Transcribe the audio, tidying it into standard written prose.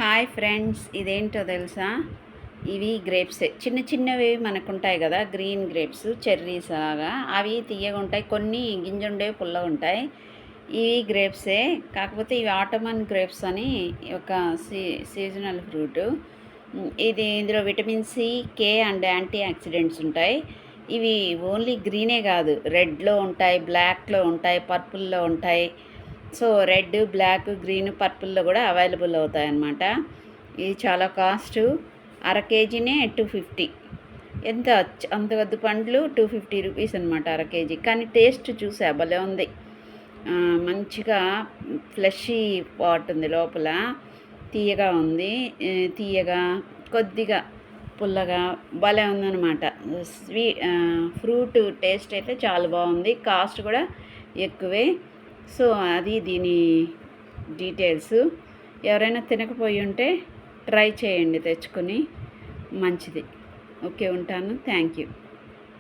Hi friends, ఇదేంటో తెలుసా? ఇవి గ్రేప్సే. చిన్న చిన్నవి మనకుంటాయి కదా, గ్రీన్ గ్రేప్స్, చెర్రీస్ లాగా. అవి తీయగా ఉంటాయి, కొన్ని గింజుండేవి పుల్లగా ఉంటాయి. ఇవి గ్రేప్సే, కాకపోతే ఇవి ఆటోమన్ గ్రేప్స్ అని ఒక సీజనల్ ఫ్రూట్. ఇందులో vitamin C, K and antioxidants ఉంటాయి. ఇవి ఓన్లీ గ్రీనే కాదు, రెడ్లో ఉంటాయి, బ్లాక్లో ఉంటాయి, పర్పుల్లో ఉంటాయి. సో రెడ్, బ్లాక్, గ్రీన్, పర్పుల్లో కూడా అవైలబుల్ అవుతాయి అన్నమాట. ఇది చాలా కాస్ట్. అర కేజీనే 250. ఎంత అంత పండ్లు 250 రూపీస్ అనమాట అర కేజీ. కానీ టేస్ట్ చూసా, భలే ఉంది. మంచిగా ఫ్లెషీ పాట్ ఉంది లోపల, తీయగా ఉంది. తీయగా, కొద్దిగా పుల్లగా భలే ఉందన్నమాట. ఫ్రూట్ టేస్ట్ అయితే చాలా బాగుంది. కాస్ట్ కూడా ఎక్కువే. సో అది దీని డీటెయిల్స్. ఎవరైనా తినకపోయి ఉంటే ట్రై చేయండి తెచ్చుకొని, మంచిది. ఓకే, ఉంటాను. Thank you.